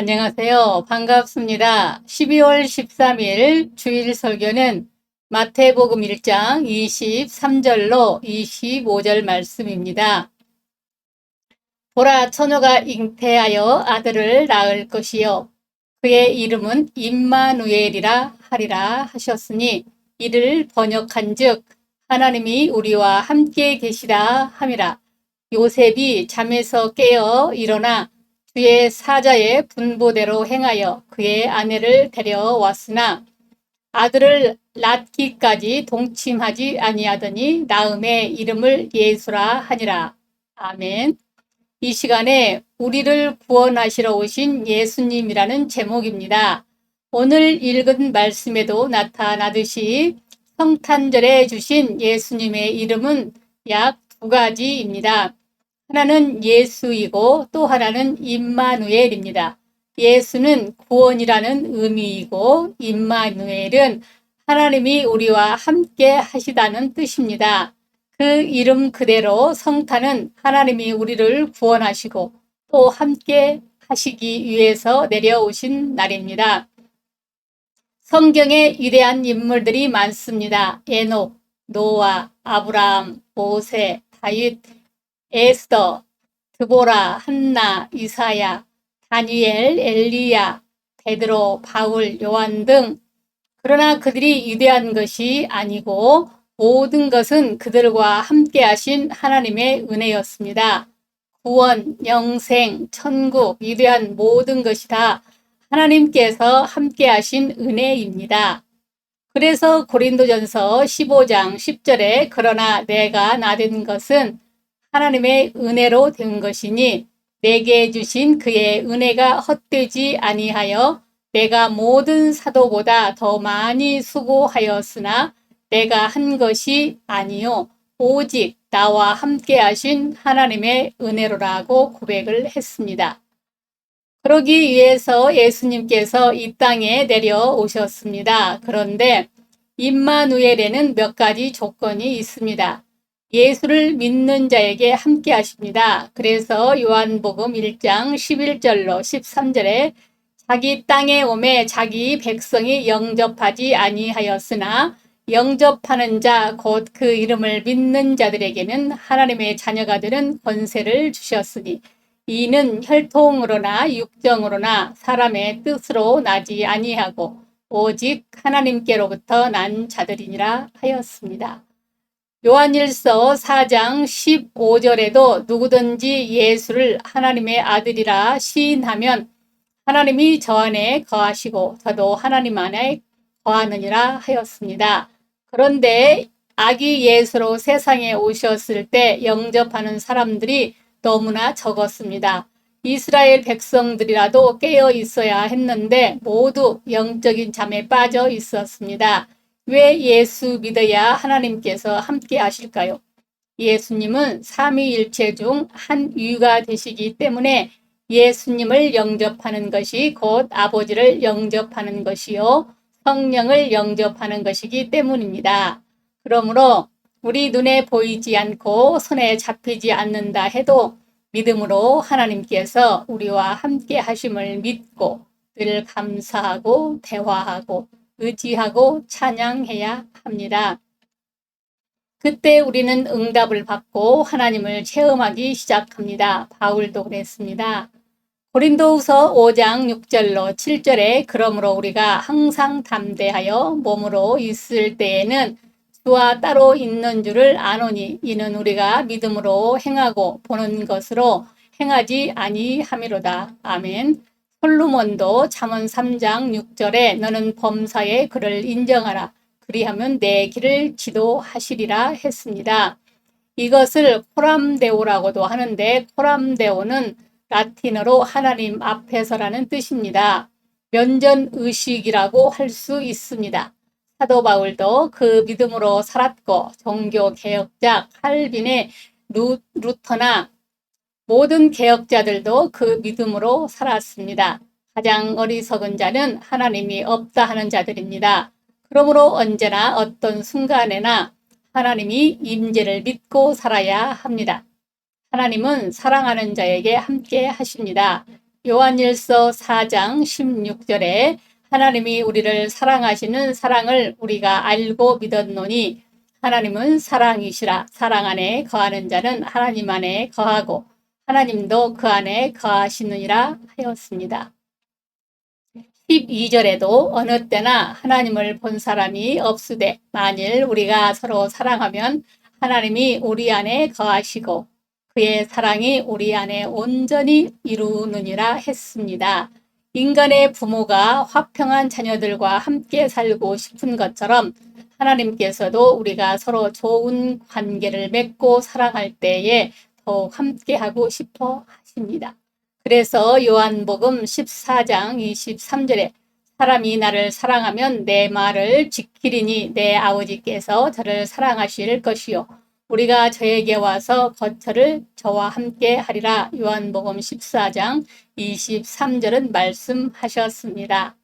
안녕하세요. 반갑습니다. 12월 13일 주일 설교는 마태복음 1장 23절로 25절 말씀입니다. 보라, 처녀가 잉태하여 아들을 낳을 것이요 그의 이름은 임마누엘이라 하리라 하셨으니 이를 번역한즉 하나님이 우리와 함께 계시다 함이라. 요셉이 잠에서 깨어 일어나 주의 사자의 분보대로 행하여 그의 아내를 데려왔으나 아들을 낳기까지 동침하지 아니하더니 낳음에 이름을 예수라 하니라. 아멘. 이 시간에 우리를 구원하시러 오신 예수님이라는 제목입니다. 오늘 읽은 말씀에도 나타나듯이 성탄절에 주신 예수님의 이름은 약 두 가지입니다. 하나는 예수이고 또 하나는 임마누엘입니다. 예수는 구원이라는 의미이고 임마누엘은 하나님이 우리와 함께 하시다는 뜻입니다. 그 이름 그대로 성탄은 하나님이 우리를 구원하시고 또 함께 하시기 위해서 내려오신 날입니다. 성경에 위대한 인물들이 많습니다. 에녹, 노아, 아브라함, 모세, 다윗, 에스더, 드보라, 한나, 이사야, 다니엘, 엘리야, 베드로, 바울, 요한 등. 그러나 그들이 위대한 것이 아니고 모든 것은 그들과 함께 하신 하나님의 은혜였습니다. 구원, 영생, 천국, 위대한 모든 것이 다 하나님께서 함께 하신 은혜입니다. 그래서 고린도전서 15장 10절에 그러나 내가 나된 것은 하나님의 은혜로 된 것이니 내게 주신 그의 은혜가 헛되지 아니하여 내가 모든 사도보다 더 많이 수고하였으나 내가 한 것이 아니요 오직 나와 함께 하신 하나님의 은혜로라고 고백을 했습니다. 그러기 위해서 예수님께서 이 땅에 내려오셨습니다. 그런데 임마누엘에는 몇 가지 조건이 있습니다. 예수를 믿는 자에게 함께 하십니다. 그래서 요한복음 1장 11절로 13절에 자기 땅에 오매 자기 백성이 영접하지 아니하였으나 영접하는 자 곧 그 이름을 믿는 자들에게는 하나님의 자녀가 되는 권세를 주셨으니 이는 혈통으로나 육정으로나 사람의 뜻으로 나지 아니하고 오직 하나님께로부터 난 자들이니라 하였습니다. 요한일서 4장 15절에도 누구든지 예수를 하나님의 아들이라 시인하면 하나님이 저 안에 거하시고 저도 하나님 안에 거하느니라 하였습니다. 그런데 아기 예수로 세상에 오셨을 때 영접하는 사람들이 너무나 적었습니다. 이스라엘 백성들이라도 깨어 있어야 했는데 모두 영적인 잠에 빠져 있었습니다. 왜 예수 믿어야 하나님께서 함께 하실까요? 예수님은 삼위일체 중 한 위가 되시기 때문에 예수님을 영접하는 것이 곧 아버지를 영접하는 것이요 성령을 영접하는 것이기 때문입니다. 그러므로 우리 눈에 보이지 않고 손에 잡히지 않는다 해도 믿음으로 하나님께서 우리와 함께 하심을 믿고 늘 감사하고 대화하고 의지하고 찬양해야 합니다. 그때 우리는 응답을 받고 하나님을 체험하기 시작합니다. 바울도 그랬습니다. 고린도후서 5장 6절로 7절에 그러므로 우리가 항상 담대하여 몸으로 있을 때에는 주와 따로 있는 줄을 아노니 이는 우리가 믿음으로 행하고 보는 것으로 행하지 아니함이로다. 아멘. 솔로몬도 잠언 3장 6절에 너는 범사의 그를 인정하라. 그리하면 내 길을 지도하시리라 했습니다. 이것을 코람데오라고도 하는데 코람데오는 라틴어로 하나님 앞에서라는 뜻입니다. 면전의식이라고 할 수 있습니다. 사도 바울도 그 믿음으로 살았고 종교 개혁자 칼빈의 루터나 모든 개혁자들도 그 믿음으로 살았습니다. 가장 어리석은 자는 하나님이 없다 하는 자들입니다. 그러므로 언제나 어떤 순간에나 하나님이 임재를 믿고 살아야 합니다. 하나님은 사랑하는 자에게 함께 하십니다. 요한일서 4장 16절에 하나님이 우리를 사랑하시는 사랑을 우리가 알고 믿었노니 하나님은 사랑이시라. 사랑 안에 거하는 자는 하나님 안에 거하고 하나님도 그 안에 거하시느니라 하였습니다. 12절에도 어느 때나 하나님을 본 사람이 없으되 만일 우리가 서로 사랑하면 하나님이 우리 안에 거하시고 그의 사랑이 우리 안에 온전히 이루느니라 했습니다. 인간의 부모가 화평한 자녀들과 함께 살고 싶은 것처럼 하나님께서도 우리가 서로 좋은 관계를 맺고 사랑할 때에 더욱 함께하고 싶어 하십니다. 그래서 요한복음 14장 23절에 사람이 나를 사랑하면 내 말을 지키리니 내 아버지께서 저를 사랑하실 것이요 우리가 저에게 와서 거처를 저와 함께 하리라. 요한복음 14장 23절은 말씀하셨습니다.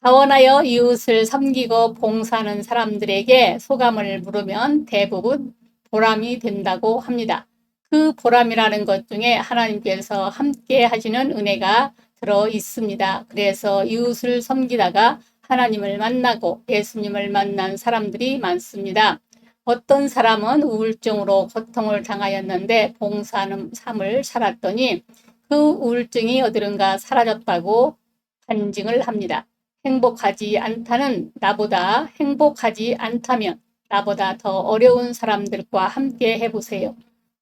자원하여 이웃을 섬기고 봉사하는 사람들에게 소감을 물으면 대부분 보람이 된다고 합니다. 그 보람이라는 것 중에 하나님께서 함께 하시는 은혜가 들어 있습니다. 그래서 이웃을 섬기다가 하나님을 만나고 예수님을 만난 사람들이 많습니다. 어떤 사람은 우울증으로 고통을 당하였는데 봉사하는 삶을 살았더니 그 우울증이 어디론가 사라졌다고 간증을 합니다. 행복하지 않다는 나보다 행복하지 않다면 나보다 더 어려운 사람들과 함께 해보세요.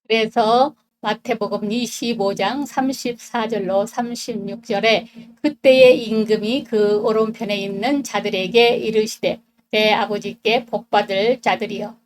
그래서 마태복음 25장 34절로 36절에 그때의 임금이 그 오른편에 있는 자들에게 이르시되 내 아버지께 복받을 자들이여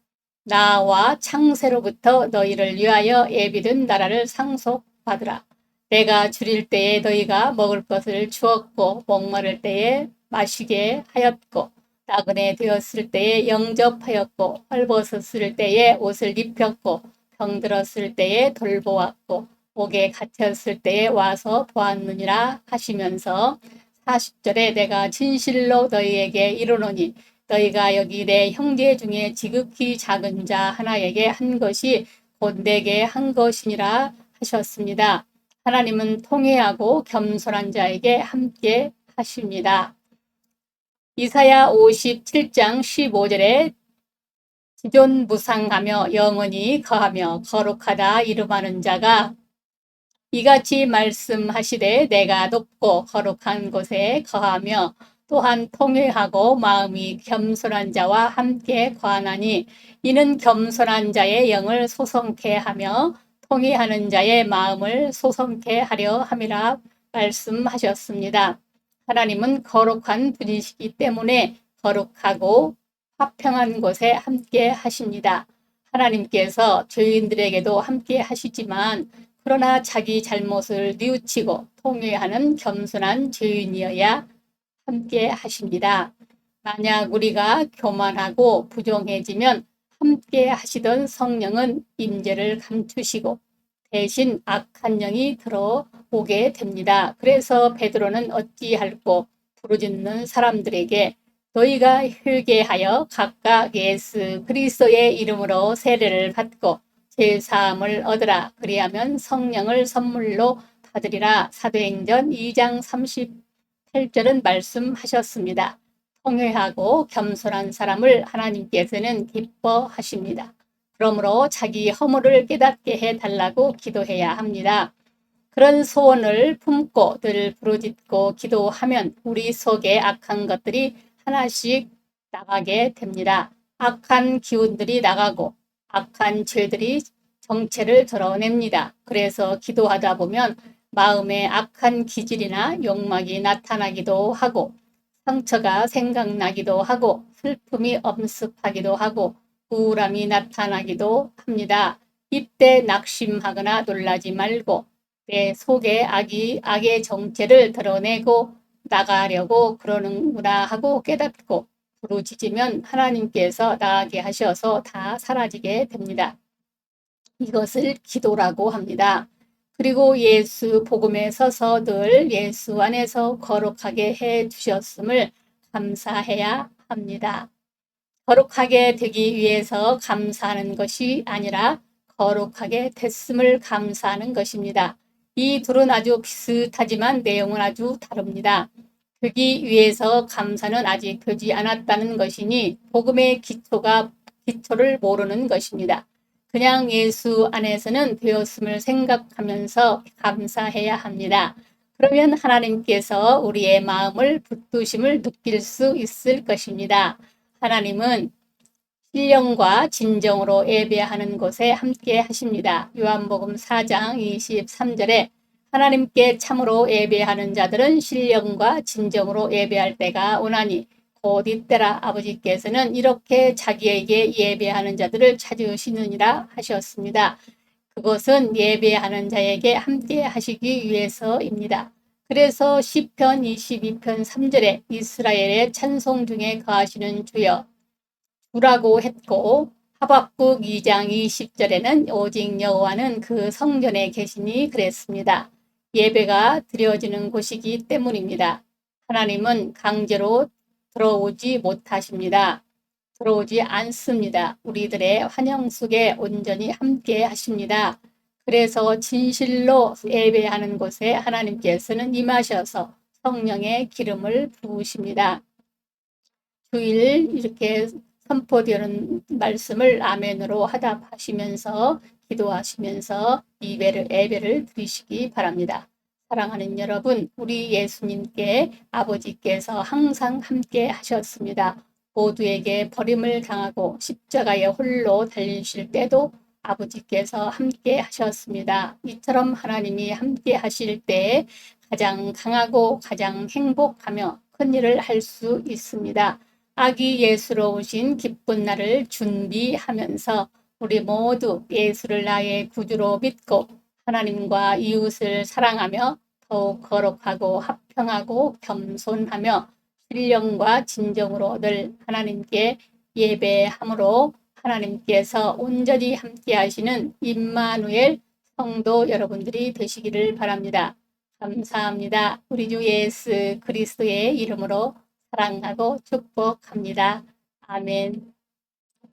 나와 창세로부터 너희를 위하여 예비된 나라를 상속받으라. 내가 줄일 때에 너희가 먹을 것을 주었고 목마를 때에 마시게 하였고 나그네 되었을 때에 영접하였고 헐벗었을 때에 옷을 입혔고 병들었을 때에 돌보았고 옥에 갇혔을 때에 와서 보았느니라 하시면서 40절에 내가 진실로 너희에게 이르노니 너희가 여기 내 형제 중에 지극히 작은 자 하나에게 한 것이 곧 내게 한 것이니라 하셨습니다. 하나님은 통회하고 겸손한 자에게 함께 하십니다. 이사야 57장 15절에 지존무상하며 영원히 거하며 거룩하다 이름하는 자가 이같이 말씀하시되 내가 높고 거룩한 곳에 거하며 또한 통회하고 마음이 겸손한 자와 함께 거하나니 이는 겸손한 자의 영을 소성케 하며 통회하는 자의 마음을 소성케 하려 함이라 말씀하셨습니다. 하나님은 거룩한 분이시기 때문에 거룩하고 화평한 곳에 함께 하십니다. 하나님께서 죄인들에게도 함께 하시지만 그러나 자기 잘못을 뉘우치고 통회하는 겸손한 죄인이어야 함께 하십니다. 만약 우리가 교만하고 부정해지면 함께 하시던 성령은 임재를 감추시고 대신 악한 영이 들어오게 됩니다. 그래서 베드로는 어찌할꼬 부르짖는 사람들에게 너희가 회개하여 각각 예수 그리스도의 이름으로 세례를 받고 죄사함을 얻으라. 그리하면 성령을 선물로 받으리라. 사도행전 2장 38절은 말씀하셨습니다. 통회하고 겸손한 사람을 하나님께서는 기뻐하십니다. 그러므로 자기 허물을 깨닫게 해달라고 기도해야 합니다. 그런 소원을 품고 늘 부르짖고 기도하면 우리 속에 악한 것들이 하나씩 나가게 됩니다. 악한 기운들이 나가고 악한 죄들이 정체를 드러냅니다. 그래서 기도하다 보면 마음에 악한 기질이나 욕망이 나타나기도 하고 상처가 생각나기도 하고 슬픔이 엄습하기도 하고 우울함이 나타나기도 합니다. 이때 낙심하거나 놀라지 말고 내 속에 악의 정체를 드러내고 나가려고 그러는구나 하고 깨닫고 부르짖으면 하나님께서 나가게 하셔서 다 사라지게 됩니다. 이것을 기도라고 합니다. 그리고 예수 복음에 서서 늘 예수 안에서 거룩하게 해 주셨음을 감사해야 합니다. 거룩하게 되기 위해서 감사하는 것이 아니라 거룩하게 됐음을 감사하는 것입니다. 이 둘은 아주 비슷하지만 내용은 아주 다릅니다. 되기 위해서 감사는 아직 되지 않았다는 것이니 복음의 기초를 모르는 것입니다. 그냥 예수 안에서는 되었음을 생각하면서 감사해야 합니다. 그러면 하나님께서 우리의 마음을 붙드심을 느낄 수 있을 것입니다. 하나님은 신령과 진정으로 예배하는 곳에 함께 하십니다. 요한복음 4장 23절에 하나님께 참으로 예배하는 자들은 신령과 진정으로 예배할 때가 오나니 곧 이때라. 아버지께서는 이렇게 자기에게 예배하는 자들을 찾으시느니라 하셨습니다. 그것은 예배하는 자에게 함께 하시기 위해서입니다. 그래서 시편 22편 3절에 이스라엘의 찬송 중에 거하시는 주여 주라고 했고, 하박국 2장 20절에는 오직 여호와는 그 성전에 계시니 그랬습니다. 예배가 드려지는 곳이기 때문입니다. 하나님은 강제로 들어오지 못하십니다. 들어오지 않습니다. 우리들의 환영 속에 온전히 함께 하십니다. 그래서 진실로 예배하는 곳에 하나님께서는 임하셔서 성령의 기름을 부으십니다. 주일 이렇게 선포되는 말씀을 아멘으로 화답하시면서 기도하시면서 예배를 드리시기 바랍니다. 사랑하는 여러분, 우리 예수님께 아버지께서 항상 함께 하셨습니다. 모두에게 버림을 당하고 십자가에 홀로 달리실 때도 아버지께서 함께 하셨습니다. 이처럼 하나님이 함께 하실 때 가장 강하고 가장 행복하며 큰 일을 할 수 있습니다. 아기 예수로 오신 기쁜 날을 준비하면서 우리 모두 예수를 나의 구주로 믿고 하나님과 이웃을 사랑하며 더욱 거룩하고 화평하고 겸손하며 신령과 진정으로 늘 하나님께 예배함으로 하나님께서 온전히 함께 하시는 임마누엘 성도 여러분들이 되시기를 바랍니다. 감사합니다. 우리 주 예수 그리스도의 이름으로 사랑하고 축복합니다. 아멘.